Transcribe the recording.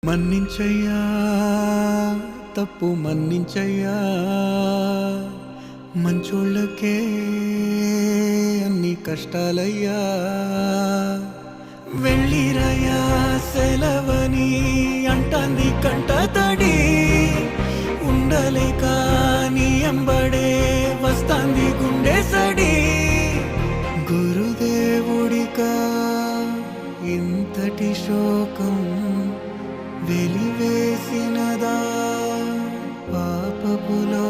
మన్నించయ్యా తప్పు మన్నించయ్యా, మంచోళ్ళకే అన్ని కష్టాలయ్యా. వెళ్ళిరయ్యా సెలవని అంటాంది కంట తడి, ఉండలేక నీ ఎంబడే వస్తాంది గుండె సడి. గురుదేవుడికా ఇంతటి శోకం వెలివేసినదా పాపపులో